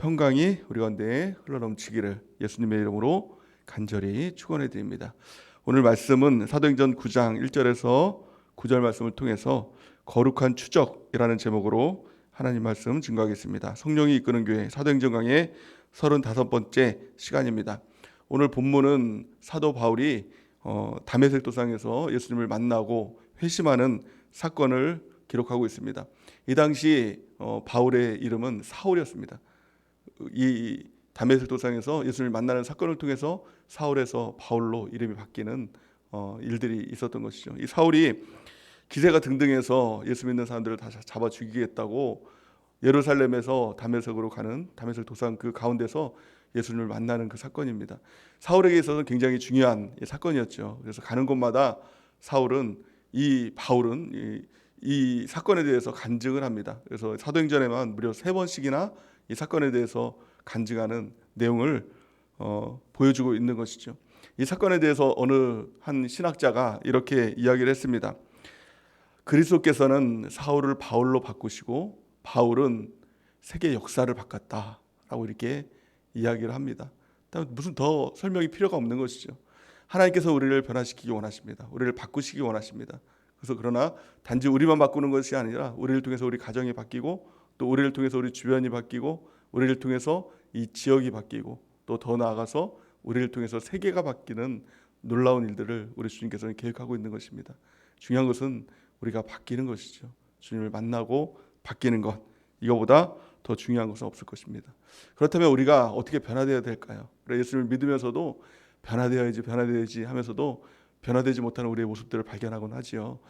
평강이 우리 가운데 흘러넘치기를 예수님의 이름으로 간절히 축원해 드립니다. 오늘 말씀은 사도행전 9장 1절에서 9절 말씀을 통해서 거룩한 추적이라는 제목으로 하나님 말씀 증거하겠습니다. 성령이 이끄는 교회 사도행전 강의 35번째 시간입니다. 오늘 본문은 사도 바울이 다메섹 도상에서 예수님을 만나고 회심하는 사건을 기록하고 있습니다. 이 당시 바울의 이름은 사울이었습니다. 이 다메섹 도상에서 예수님을 만나는 사건을 통해서 사울에서 바울로 이름이 바뀌는 일들이 있었던 것이죠. 이 사울이 기세가 등등해서 예수 믿는 사람들을 다 잡아 죽이겠다고 예루살렘에서 다메섹으로 가는 다메섹 도상 그 가운데서 예수님을 만나는 그 사건입니다. 사울에게 있어서는 굉장히 중요한 사건이었죠. 그래서 가는 곳마다 바울은 이 사건에 대해서 간증을 합니다. 그래서 사도행전에만 무려 3번씩이나 이 사건에 대해서 간증하는 내용을 보여주고 있는 것이죠. 이 사건에 대해서 어느 한 신학자가 이렇게 이야기를 했습니다. 그리스도께서는 사울을 바울로 바꾸시고 바울은 세계 역사를 바꿨다라고 이렇게 이야기를 합니다. 무슨 더 설명이 필요가 없는 것이죠. 하나님께서 우리를 변화시키기 원하십니다. 우리를 바꾸시기 원하십니다. 그래서 그러나 단지 우리만 바꾸는 것이 아니라 우리를 통해서 우리 가정이 바뀌고 또 우리를 통해서 우리 주변이 바뀌고 우리를 통해서 이 지역이 바뀌고 또 더 나아가서 우리를 통해서 세계가 바뀌는 놀라운 일들을 우리 주님께서는 계획하고 있는 것입니다. 중요한 것은 우리가 바뀌는 것이죠. 주님을 만나고 바뀌는 것, 이거보다 더 중요한 것은 없을 것입니다. 그렇다면 우리가 어떻게 변화되어야 될까요? 우리 예수님을 믿으면서도 변화되어야지 하면서도 변화되지 못하는 우리의 모습들을 발견하곤 하지요.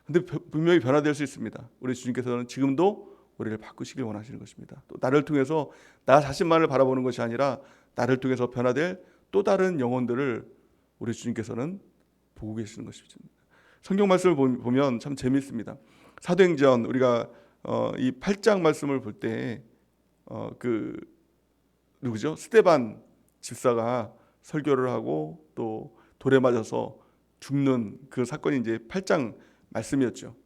근데 분명히 변화될 수 있습니다. 우리 주님께서는 지금도 우리를 바꾸시길 원하시는 것입니다. 또 나를 통해서 나 자신만을 바라보는 것이 아니라 나를 통해서 변화될 또 다른 영혼들을 우리 주님께서는 보고 계시는 것입니다. 성경 말씀을 보면 참 재미있습니다. 사도행전 우리가 이 8장 말씀을 볼 때 누구죠? 스데반 집사가 설교를 하고 또 돌에 맞아서 죽는 그 사건이 이제 8장 말씀이었죠.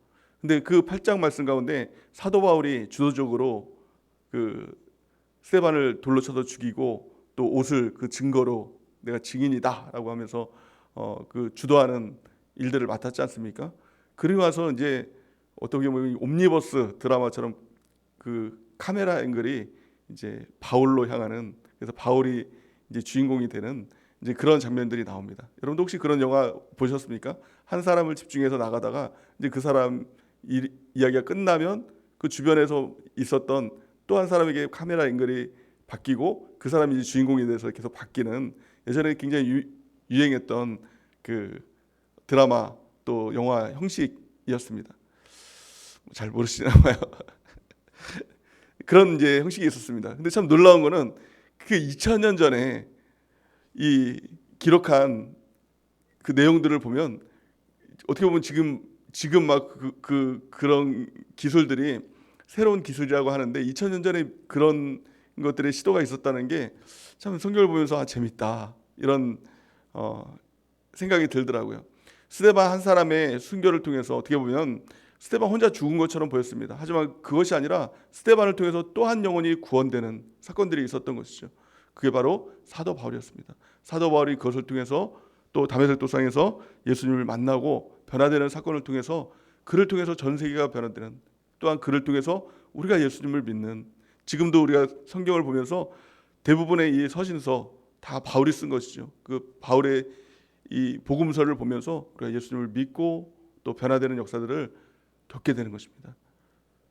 근데 그 8장 말씀 가운데 사도 바울이 주도적으로 그 스데반을 돌로 쳐서 죽이고 또 옷을 그 증거로 내가 증인이다라고 하면서 그 주도하는 일들을 맡았지 않습니까? 그리고 와서 이제 어떻게 보면 옴니버스 드라마처럼 그 카메라 앵글이 이제 바울로 향하는, 그래서 바울이 이제 주인공이 되는 이제 그런 장면들이 나옵니다. 여러분도 혹시 그런 영화 보셨습니까? 한 사람을 집중해서 나가다가 이제 그 사람 이야기가 끝나면 그 주변에서 있었던 또 한 사람에게 카메라 앵글이 바뀌고 그 사람이 이제 주인공이 돼서 계속 바뀌는, 예전에 굉장히 유행했던 그 드라마 또 영화 형식이었습니다. 잘 모르시나 봐요. 그런 이제 형식이 있었습니다. 근데 참 놀라운 거는 그 2000년 전에 이 기록한 그 내용들을 보면 어떻게 보면 지금 막 그런 기술들이 새로운 기술이라고 하는데 2000년 전에 그런 것들의 시도가 있었다는 게 참 성경을 보면서 재밌다 이런 생각이 들더라고요. 스데반 한 사람의 순교를 통해서 어떻게 보면 스데반 혼자 죽은 것처럼 보였습니다. 하지만 그것이 아니라 스데반을 통해서 또 한 영혼이 구원되는 사건들이 있었던 것이죠. 그게 바로 사도 바울이었습니다. 사도 바울이 그것을 통해서 또 다메섹 도상에서 예수님을 만나고 변화되는 사건을 통해서 그를 통해서 전 세계가 변화되는, 또한 그를 통해서 우리가 예수님을 믿는, 지금도 우리가 성경을 보면서 대부분의 이 서신서 다 바울이 쓴 것이죠. 그 바울의 이 복음서를 보면서 우리가 예수님을 믿고 또 변화되는 역사들을 겪게 되는 것입니다.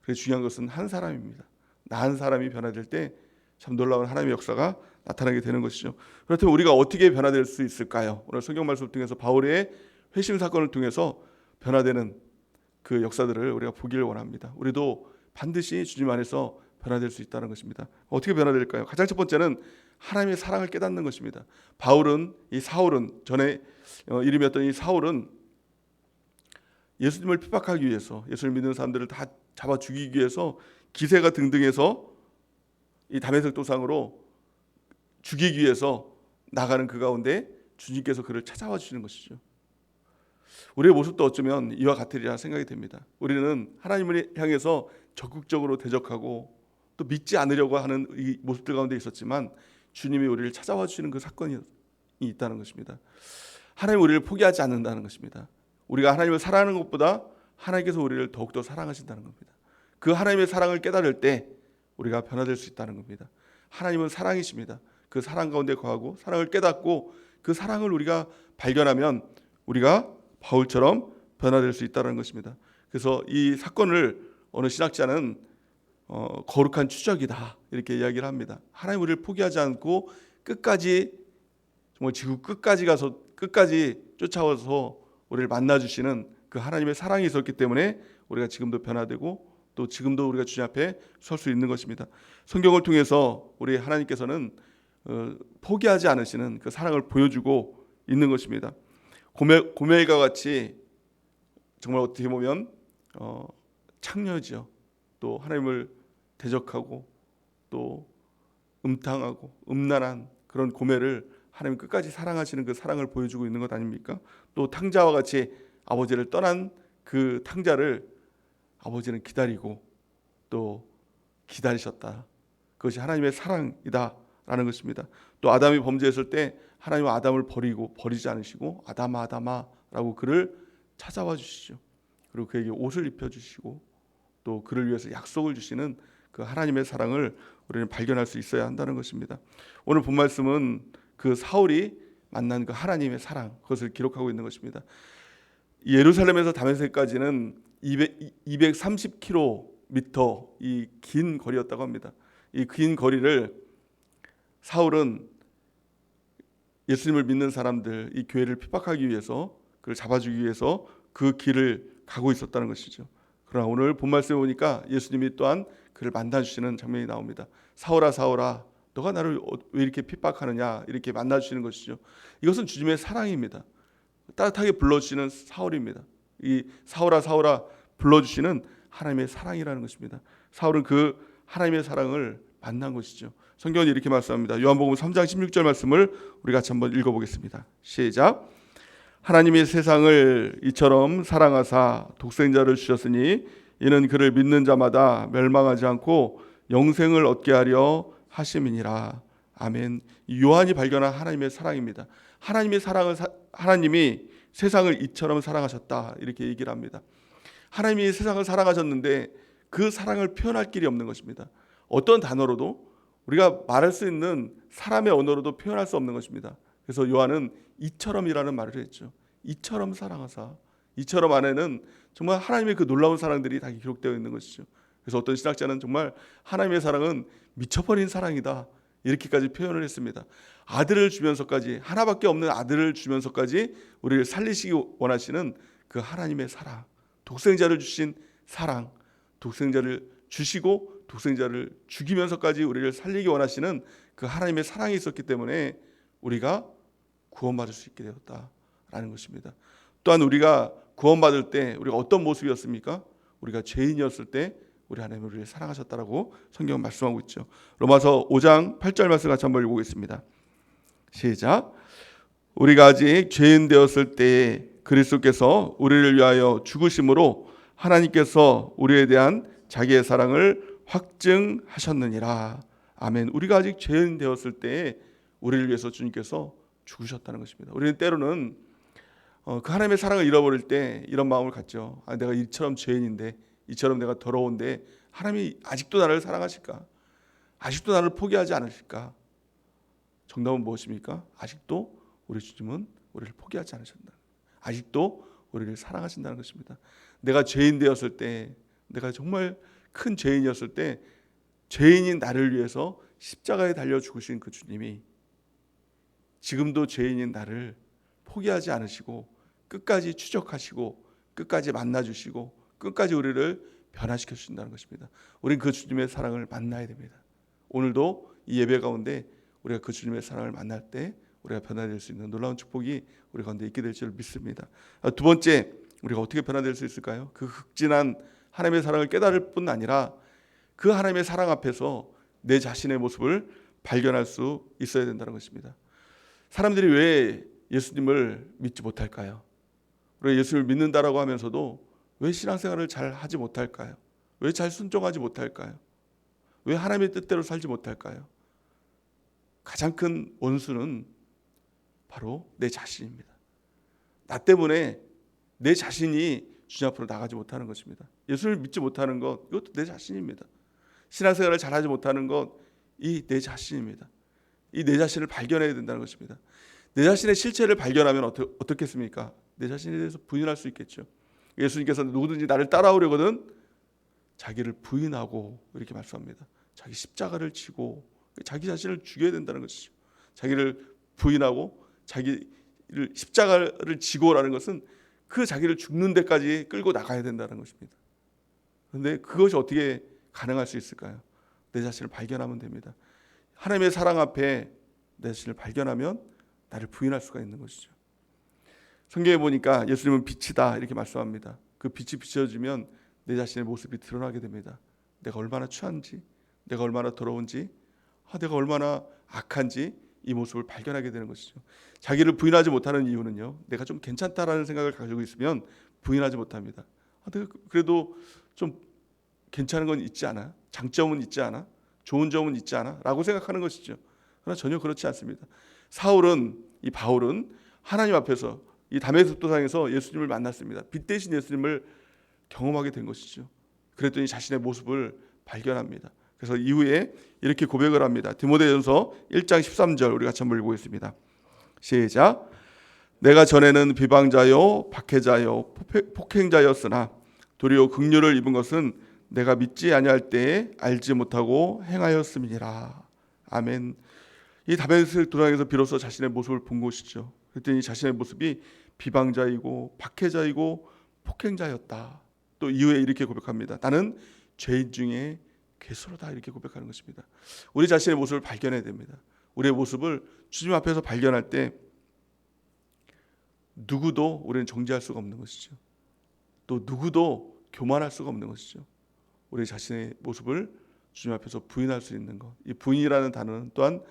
그래서 중요한 것은 한 사람입니다. 나 한 사람이 변화될 때 참 놀라운 하나님의 역사가 나타나게 되는 것이죠. 그렇다면 우리가 어떻게 변화될 수 있을까요? 오늘 성경 말씀을 통해서 바울의 회심 사건을 통해서 변화되는 그 역사들을 우리가 보기를 원합니다. 우리도 반드시 주님 안에서 변화될 수 있다는 것입니다. 어떻게 변화될까요? 가장 첫 번째는 하나님의 사랑을 깨닫는 것입니다. 사울은 전에 이름이었던 이 사울은 예수님을 핍박하기 위해서, 예수를 믿는 사람들을 다 잡아 죽이기 위해서 기세가 등등해서 이 다메섹 도상으로 죽이기 위해서 나가는 그 가운데 주님께서 그를 찾아와 주시는 것이죠. 우리의 모습도 어쩌면 이와 같으리라 생각이 됩니다. 우리는 하나님을 향해서 적극적으로 대적하고 또 믿지 않으려고 하는 이 모습들 가운데 있었지만 주님이 우리를 찾아와 주시는 그 사건이 있다는 것입니다. 하나님 우리를 포기하지 않는다는 것입니다. 우리가 하나님을 사랑하는 것보다 하나님께서 우리를 더욱더 사랑하신다는 겁니다. 그 하나님의 사랑을 깨달을 때 우리가 변화될 수 있다는 겁니다. 하나님은 사랑이십니다. 그 사랑 가운데 거하고 사랑을 깨닫고 그 사랑을 우리가 발견하면 우리가 바울처럼 변화될 수 있다는 것입니다. 그래서 이 사건을 어느 신학자는 거룩한 추적이다 이렇게 이야기를 합니다. 하나님 우리를 포기하지 않고 끝까지 정말 지구 끝까지 가서 끝까지 쫓아와서 우리를 만나주시는 그 하나님의 사랑이 있었기 때문에 우리가 지금도 변화되고 또 지금도 우리가 주님 앞에 설 수 있는 것입니다. 성경을 통해서 우리 하나님께서는 포기하지 않으시는 그 사랑을 보여주고 있는 것입니다. 고멜과 같이 정말 어떻게 보면 창녀지요. 또 하나님을 대적하고 또 음탕하고 음란한 그런 고멜을 하나님 끝까지 사랑하시는 그 사랑을 보여주고 있는 것 아닙니까? 또 탕자와 같이 아버지를 떠난 그 탕자를 아버지는 기다리고 또 기다리셨다. 그것이 하나님의 사랑이다라는 것입니다. 또 아담이 범죄했을 때 하나님은 아담을 버리지 않으시고 아담아 아담아라고 그를 찾아와 주시죠. 그리고 그에게 옷을 입혀주시고 또 그를 위해서 약속을 주시는 그 하나님의 사랑을 우리는 발견할 수 있어야 한다는 것입니다. 오늘 본 말씀은 그 사울이 만난 그 하나님의 사랑 그것을 기록하고 있는 것입니다. 예루살렘에서 다메섹까지는 230km 이 긴 거리였다고 합니다. 이 긴 거리를 사울은 예수님을 믿는 사람들 이 교회를 핍박하기 위해서 그를 잡아주기 위해서 그 길을 가고 있었다는 것이죠. 그러나 오늘 본 말씀에 보니까 예수님이 또한 그를 만나주시는 장면이 나옵니다. 사울아 사울아 너가 나를 왜 이렇게 핍박하느냐 이렇게 만나주시는 것이죠. 이것은 주님의 사랑입니다. 따뜻하게 불러주시는 사울입니다. 이 사울아 사울아 불러주시는 하나님의 사랑이라는 것입니다. 사울은 그 하나님의 사랑을 만난 것이죠. 성경은 이렇게 말씀합니다. 요한복음 3장 16절 말씀을 우리 같이 한번 읽어보겠습니다. 시작. 하나님이 세상을 이처럼 사랑하사 독생자를 주셨으니 이는 그를 믿는 자마다 멸망하지 않고 영생을 얻게 하려 하심이니라. 아멘. 요한이 발견한 하나님의 사랑입니다. 하나님의 사랑을 하나님이 세상을 이처럼 사랑하셨다 이렇게 얘기를 합니다. 하나님이 세상을 사랑하셨는데 그 사랑을 표현할 길이 없는 것입니다. 어떤 단어로도 우리가 말할 수 있는 사람의 언어로도 표현할 수 없는 것입니다. 그래서 요한은 이처럼이라는 말을 했죠. 이처럼 사랑하사. 이처럼 안에는 정말 하나님의 그 놀라운 사랑들이 다 기록되어 있는 것이죠. 그래서 어떤 신학자는 정말 하나님의 사랑은 미쳐버린 사랑이다 이렇게까지 표현을 했습니다. 아들을 주면서까지 하나밖에 없는 아들을 주면서까지 우리를 살리시기 원하시는 그 하나님의 사랑, 독생자를 주신 사랑, 독생자를 주시고 독생자를 죽이면서까지 우리를 살리기 원하시는 그 하나님의 사랑이 있었기 때문에 우리가 구원받을 수 있게 되었다라는 것입니다. 또한 우리가 구원받을 때 우리가 어떤 모습이었습니까? 우리가 죄인이었을 때 우리 하나님 우리를 사랑하셨다라고 성경은 말씀하고 있죠. 로마서 5장 8절 말씀 같이 한번 읽어보겠습니다. 시작. 우리가 아직 죄인 되었을 때에 그리스도께서 우리를 위하여 죽으심으로 하나님께서 우리에 대한 자기의 사랑을 확증하셨느니라. 아멘. 우리가 아직 죄인 되었을 때에 우리를 위해서 주님께서 죽으셨다는 것입니다. 우리는 때로는 그 하나님의 사랑을 잃어버릴 때 이런 마음을 갖죠. 내가 이처럼 죄인인데 이처럼 내가 더러운데 하나님이 아직도 나를 사랑하실까? 아직도 나를 포기하지 않으실까? 정답은 무엇입니까? 아직도 우리 주님은 우리를 포기하지 않으신다. 아직도 우리를 사랑하신다는 것입니다. 내가 죄인 되었을 때, 내가 정말 큰 죄인이었을 때 죄인인 나를 위해서 십자가에 달려 죽으신 그 주님이 지금도 죄인인 나를 포기하지 않으시고 끝까지 추적하시고 끝까지 만나주시고 끝까지 우리를 변화시켜 주신다는 것입니다. 우리는 그 주님의 사랑을 만나야 됩니다. 오늘도 이 예배 가운데 우리가 그 주님의 사랑을 만날 때 우리가 변화될 수 있는 놀라운 축복이 우리 가운데 있게 될 줄 믿습니다. 두 번째, 우리가 어떻게 변화될 수 있을까요? 그 극진한 하나님의 사랑을 깨달을 뿐 아니라 그 하나님의 사랑 앞에서 내 자신의 모습을 발견할 수 있어야 된다는 것입니다. 사람들이 왜 예수님을 믿지 못할까요? 우리가 예수님을 믿는다라고 하면서도 왜 신앙생활을 잘 하지 못할까요? 왜 잘 순종하지 못할까요? 왜 하나님의 뜻대로 살지 못할까요? 가장 큰 원수는 바로 내 자신입니다. 나 때문에 내 자신이 주님 앞으로 나가지 못하는 것입니다. 예수를 믿지 못하는 것, 이것도 내 자신입니다. 신앙생활을 잘하지 못하는 것, 이 내 자신입니다. 이 내 자신을 발견해야 된다는 것입니다. 내 자신의 실체를 발견하면 어떻겠습니까? 내 자신에 대해서 부인할 수 있겠죠. 예수님께서 누구든지 나를 따라오려거든 자기를 부인하고 이렇게 말씀합니다. 자기 십자가를 지고 자기 자신을 죽여야 된다는 것이죠. 자기를 부인하고 자기를 십자가를 지고라는 것은 그 자기를 죽는 데까지 끌고 나가야 된다는 것입니다. 그런데 그것이 어떻게 가능할 수 있을까요? 내 자신을 발견하면 됩니다. 하나님의 사랑 앞에 내 자신을 발견하면 나를 부인할 수가 있는 것이죠. 성경에 보니까 예수님은 빛이다 이렇게 말씀합니다. 그 빛이 비춰지면 내 자신의 모습이 드러나게 됩니다. 내가 얼마나 추한지, 내가 얼마나 더러운지, 내가 얼마나 악한지 이 모습을 발견하게 되는 것이죠. 자기를 부인하지 못하는 이유는요, 내가 좀 괜찮다라는 생각을 가지고 있으면 부인하지 못합니다. 내가 그래도 좀 괜찮은 건 있지 않아? 장점은 있지 않아? 좋은 점은 있지 않아? 라고 생각하는 것이죠. 그러나 전혀 그렇지 않습니다. 이 바울은 하나님 앞에서 이 다메섹 도상에서 예수님을 만났습니다. 빛 대신 예수님을 경험하게 된 것이죠. 그랬더니 자신의 모습을 발견합니다. 그래서 이후에 이렇게 고백을 합니다. 디모데전서 1장 13절 우리 같이 한번 읽어보겠습니다. 시작. 내가 전에는 비방자요 박해자요 폭행자였으나 도리어 긍휼을 입은 것은 내가 믿지 아니할 때에 알지 못하고 행하였음이니라. 아멘. 이 다메섹 도상에서 비로소 자신의 모습을 본 것이죠. 그랬더니 자신의 모습이 비방자이고 박해자이고 폭행자였다. 또 이후에 이렇게 고백합니다. 나는 죄인 중에 괴수로다 이렇게 고백하는 것입니다. 우리 자신의 모습을 발견해야 됩니다. 우리의 모습을 주님 앞에서 발견할 때 누구도 우리는 정죄할 수가 없는 것이죠. 또 누구도 교만할 수가 없는 것이죠. 우리 자신의 모습을 주님 앞에서 부인할 수 있는 것. 이 부인이라는 단어는 또한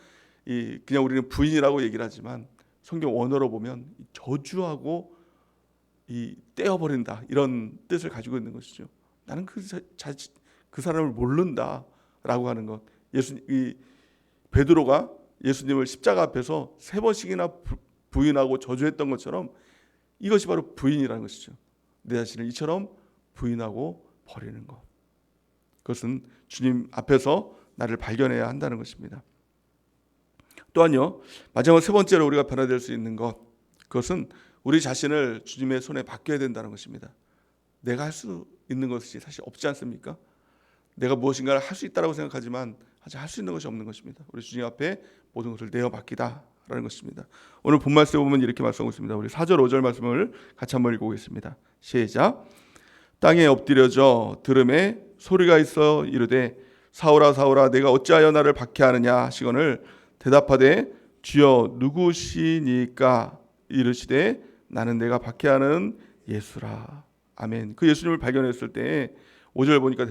그냥 우리는 부인이라고 얘기를 하지만 성경 원어로 보면 저주하고 떼어버린다 이런 뜻을 가지고 있는 것이죠. 나는 그 사람을 모른다라고 하는 것. 베드로가 예수님을 십자가 앞에서 3번씩이나 부인하고 저주했던 것처럼 이것이 바로 부인이라는 것이죠. 내 자신을 이처럼 부인하고 버리는 것. 그것은 주님 앞에서 나를 발견해야 한다는 것입니다. 또한요, 마지막 3번째로 우리가 변화될 수 있는 것, 그것은 우리 자신을 주님의 손에 맡겨야 된다는 것입니다. 내가 할 수 있는 것이 사실 없지 않습니까? 내가 무엇인가를 할 수 있다고 생각하지만 사실 할 수 있는 것이 없는 것입니다. 우리 주님 앞에 모든 것을 내어 맡기다라는 것입니다. 오늘 본 말씀에 보면 이렇게 말씀하고 있습니다. 우리 4절 5절 말씀을 같이 한번 읽어보겠습니다. 시작. 땅에 엎드려져 들음에 소리가 있어 이르되 사울아 사울아 내가 어찌하여 나를 박해하느냐 하시거늘 대답하되 주여 누구시니까 이르시되 나는 내가 박해하는 예수라. 아멘. 그 예수님을 발견했을 때 5절 보니까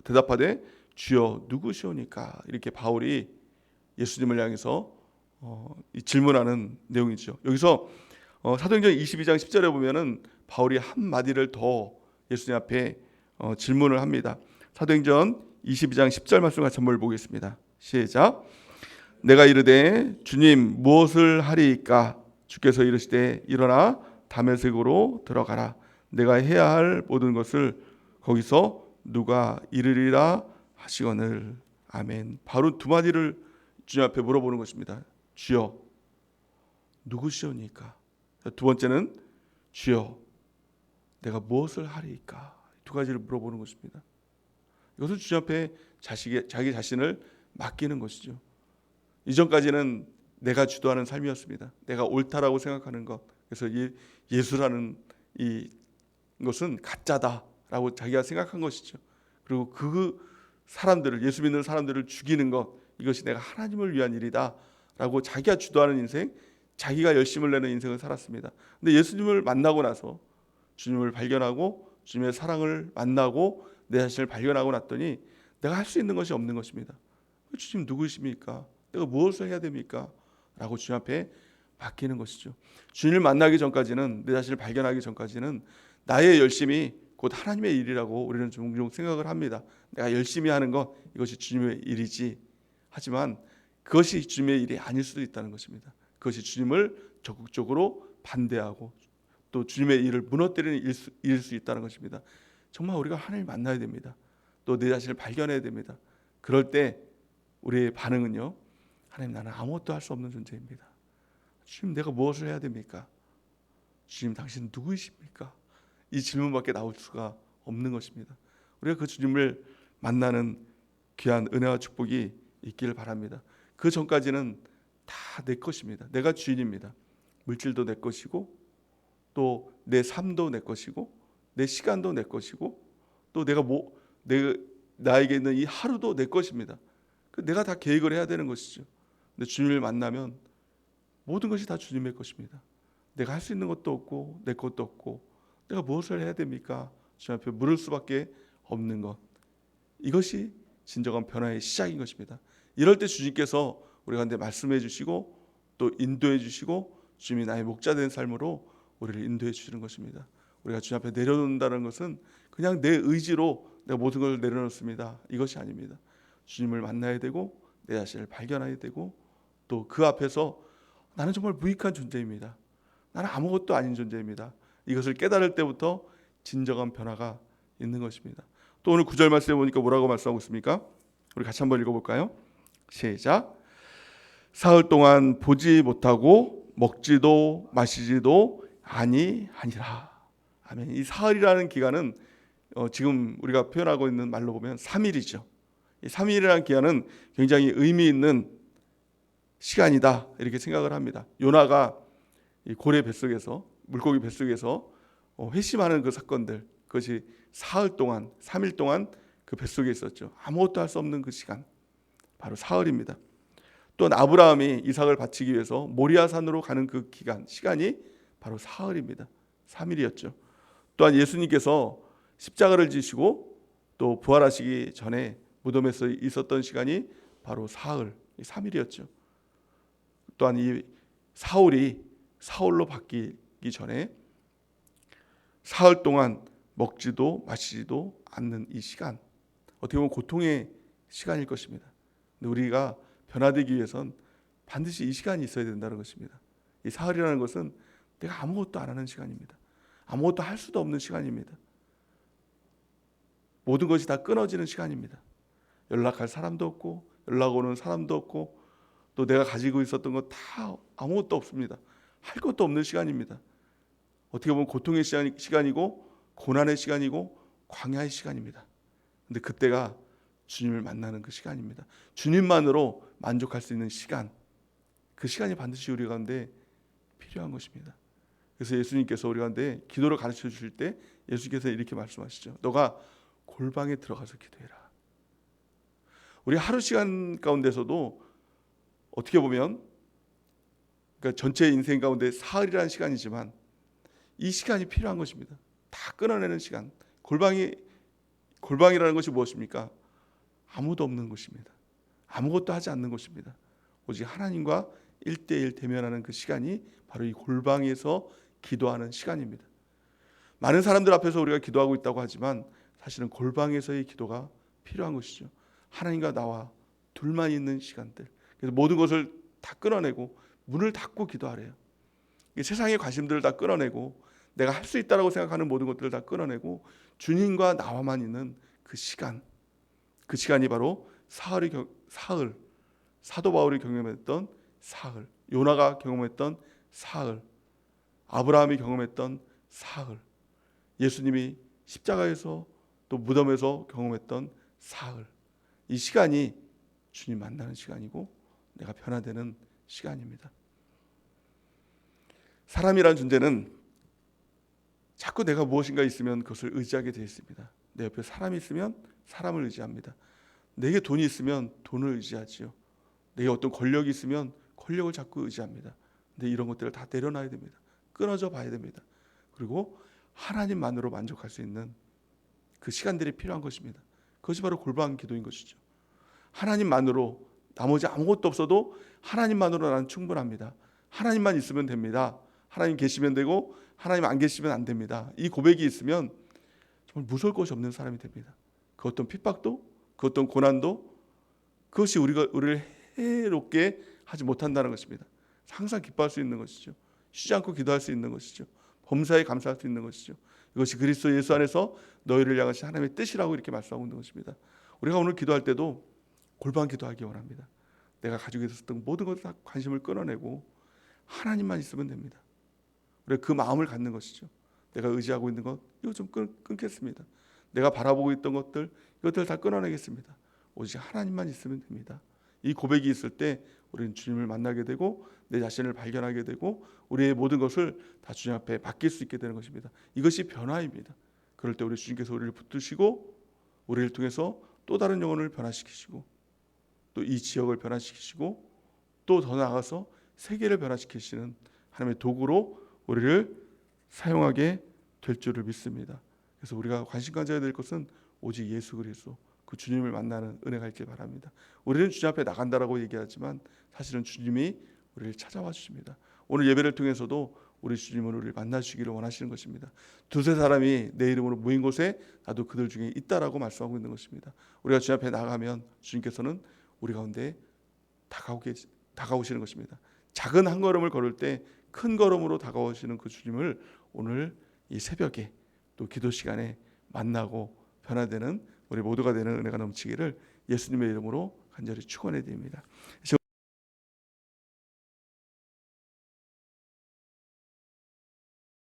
대답하되 주여 누구시오니까 이렇게 바울이 예수님을 향해서 질문하는 내용이죠. 여기서 사도행전 22장 10절에 보면은 바울이 한 마디를 더 예수님 앞에 질문을 합니다. 사도행전 22장 10절 말씀 같이 한번 보겠습니다. 시작. 내가 이르되 주님 무엇을 하리이까 주께서 이르시되 일어나 다메섹으로 들어가라. 내가 해야 할 모든 것을 거기서 누가 이르리라 하시거늘. 아멘. 바로 두 마디를 주님 앞에 물어보는 것입니다. 주여 누구시오니까. 두 번째는 주여 내가 무엇을 하리이까. 두 가지를 물어보는 것입니다. 이것은 주님 앞에 자기 자신을 맡기는 것이죠. 이전까지는 내가 주도하는 삶이었습니다. 내가 옳다라고 생각하는 것. 그래서 예수라는 것은 가짜다라고 자기가 생각한 것이죠. 그리고 그 사람들을, 예수 믿는 사람들을 죽이는 것, 이것이 내가 하나님을 위한 일이다라고 자기가 주도하는 인생, 자기가 열심을 내는 인생을 살았습니다. 근데 예수님을 만나고 나서 주님을 발견하고 주님의 사랑을 만나고 내 자신을 발견하고 났더니 내가 할 수 있는 것이 없는 것입니다. 주님 누구십니까? 내가 무엇을 해야 됩니까? 라고 주님 앞에 맡기는 것이죠. 주님을 만나기 전까지는, 내 자신을 발견하기 전까지는 나의 열심이 곧 하나님의 일이라고 우리는 종종 생각을 합니다. 내가 열심히 하는 것, 이것이 주님의 일이지. 하지만 그것이 주님의 일이 아닐 수도 있다는 것입니다. 그것이 주님을 적극적으로 반대하고 또 주님의 일을 무너뜨리는 일일 수 있다는 것입니다. 정말 우리가 하나님을 만나야 됩니다. 또 내 자신을 발견해야 됩니다. 그럴 때 우리의 반응은요, 하나님, 나는 아무것도 할 수 없는 존재입니다. 주님, 내가 무엇을 해야 됩니까? 주님, 당신 누구이십니까? 이 질문밖에 나올 수가 없는 것입니다. 우리가 그 주님을 만나는 귀한 은혜와 축복이 있기를 바랍니다. 그 전까지는 다 내 것입니다. 내가 주인입니다. 물질도 내 것이고 또 내 삶도 내 것이고 내 시간도 내 것이고 또 나에게 있는 이 하루도 내 것입니다. 내가 다 계획을 해야 되는 것이죠. 근데 주님을 만나면 모든 것이 다 주님의 것입니다. 내가 할 수 있는 것도 없고 내 것도 없고 내가 무엇을 해야 됩니까? 주님 앞에 물을 수밖에 없는 것. 이것이 진정한 변화의 시작인 것입니다. 이럴 때 주님께서 우리 가운데 말씀해 주시고 또 인도해 주시고 주님이 나의 목자 된 삶으로 우리를 인도해 주시는 것입니다. 우리가 주님 앞에 내려놓는다는 것은 그냥 내 의지로 내가 모든 걸 내려놓습니다. 이것이 아닙니다. 주님을 만나야 되고 내 자신을 발견해야 되고 또 그 앞에서 나는 정말 무익한 존재입니다. 나는 아무것도 아닌 존재입니다. 이것을 깨달을 때부터 진정한 변화가 있는 것입니다. 또 오늘 9절 말씀에 보니까 뭐라고 말씀하고 있습니까? 우리 같이 한번 읽어볼까요? 시작. 사흘 동안 보지 못하고 먹지도 마시지도 아니하니라. 아멘. 이 사흘이라는 기간은 지금 우리가 표현하고 있는 말로 보면 3일이죠. 이 3일이라는 기간은 굉장히 의미 있는 시간이다 이렇게 생각을 합니다. 요나가 이 고래 뱃속에서 물고기 뱃속에서 회심하는 그 사건들, 그것이 사흘 동안 3일 동안 그 뱃속에 있었죠. 아무것도 할 수 없는 그 시간, 바로 사흘입니다. 또한 아브라함이 이삭을 바치기 위해서 모리아산으로 가는 그 시간이 바로 사흘입니다. 3일이었죠. 또한 예수님께서 십자가를 지시고 또 부활하시기 전에 무덤에서 있었던 시간이 바로 사흘, 3일이었죠. 또한 이 사울이 사울로 바뀌기 전에 사흘 동안 먹지도 마시지도 않는 이 시간, 어떻게 보면 고통의 시간일 것입니다. 근데 우리가 변화되기 위해선 반드시 이 시간이 있어야 된다는 것입니다. 이 사흘이라는 것은 내가 아무것도 안 하는 시간입니다. 아무것도 할 수도 없는 시간입니다. 모든 것이 다 끊어지는 시간입니다. 연락할 사람도 없고 연락 오는 사람도 없고 또 내가 가지고 있었던 것 다 아무것도 없습니다. 할 것도 없는 시간입니다. 어떻게 보면 고통의 시간이고 고난의 시간이고 광야의 시간입니다. 근데 그때가 주님을 만나는 그 시간입니다. 주님만으로 만족할 수 있는 시간, 그 시간이 반드시 우리 가운데 필요한 것입니다. 그래서 예수님께서 우리 가운데 기도를 가르쳐 주실 때 예수께서 이렇게 말씀하시죠. 너가 골방에 들어가서 기도해라. 우리 하루 시간 가운데서도 어떻게 보면 그러니까 전체 인생 가운데 사흘이라는 시간이지만 이 시간이 필요한 것입니다. 다 끊어내는 시간. 골방이라는 것이 무엇입니까? 아무도 없는 곳입니다. 아무것도 하지 않는 곳입니다. 오직 하나님과 1대1 대면하는 그 시간이 바로 이 골방에서 기도하는 시간입니다. 많은 사람들 앞에서 우리가 기도하고 있다고 하지만 사실은 골방에서의 기도가 필요한 것이죠. 하나님과 나와 둘만 있는 시간들. 그래서 모든 것을 다 끊어내고 문을 닫고 기도하래요. 세상의 관심들을 다 끊어내고 내가 할 수 있다고 생각하는 모든 것들을 다 끊어내고 주님과 나와만 있는 그 시간, 그 시간이 바로 사흘, 사도 바울이 경험했던 사흘, 요나가 경험했던 사흘, 아브라함이 경험했던 사흘, 예수님이 십자가에서 또 무덤에서 경험했던 사흘. 이 시간이 주님 만나는 시간이고 내가 변화되는 시간입니다. 사람이란 존재는 자꾸 내가 무엇인가 있으면 그것을 의지하게 되어 있습니다. 내 옆에 사람이 있으면 사람을 의지합니다. 내게 돈이 있으면 돈을 의지하지요. 내게 어떤 권력이 있으면 권력을 자꾸 의지합니다. 근데 이런 것들을 다 내려놔야 됩니다. 끊어져 봐야 됩니다. 그리고 하나님만으로 만족할 수 있는 그 시간들이 필요한 것입니다. 그것이 바로 골방 기도인 것이죠. 하나님만으로, 나머지 아무것도 없어도 하나님만으로 나는 충분합니다. 하나님만 있으면 됩니다. 하나님 계시면 되고 하나님 안 계시면 안 됩니다. 이 고백이 있으면 정말 무서울 것이 없는 사람이 됩니다. 그 어떤 핍박도, 그 어떤 고난도 그것이 우리를 해롭게 하지 못한다는 것입니다. 항상 기뻐할 수 있는 것이죠. 쉬지 않고 기도할 수 있는 것이죠. 범사에 감사할 수 있는 것이죠. 이것이 그리스도 예수 안에서 너희를 향하신 하나님의 뜻이라고 이렇게 말씀하고 있는 것입니다. 우리가 오늘 기도할 때도 골방 기도하기 원합니다. 내가 가지고 있었던 모든 것을 다 관심을 끊어내고 하나님만 있으면 됩니다. 우리가 그 마음을 갖는 것이죠. 내가 의지하고 있는 것 이거 좀 끊겠습니다. 내가 바라보고 있던 것들 이것들 다 끊어내겠습니다. 오직 하나님만 있으면 됩니다. 이 고백이 있을 때 우리는 주님을 만나게 되고 내 자신을 발견하게 되고 우리의 모든 것을 다 주님 앞에 맡길 수 있게 되는 것입니다. 이것이 변화입니다. 그럴 때 우리 주님께서 우리를 붙드시고 우리를 통해서 또 다른 영혼을 변화시키시고 또 이 지역을 변화시키시고 또 더 나아가서 세계를 변화시키시는 하나님의 도구로 우리를 사용하게 될 줄을 믿습니다. 그래서 우리가 관심 가져야 될 것은 오직 예수 그리스도 그 주님을 만나는 은혜가 있길 바랍니다. 우리는 주님 앞에 나간다라고 얘기하지만 사실은 주님이 우리를 찾아와 주십니다. 오늘 예배를 통해서도 우리 주님은 우리를 만나주기를 원하시는 것입니다. 두세 사람이 내 이름으로 모인 곳에 나도 그들 중에 있다라고 말씀하고 있는 것입니다. 우리가 주님 앞에 나가면 주님께서는 우리 가운데 다가오시는 것입니다. 작은 한 걸음을 걸을 때 큰 걸음으로 다가오시는 그 주님을 오늘 이 새벽에 또 기도 시간에 만나고 변화되는 우리 모두가 되는 은혜가 넘치기를 예수님의 이름으로 간절히 축원해 드립니다.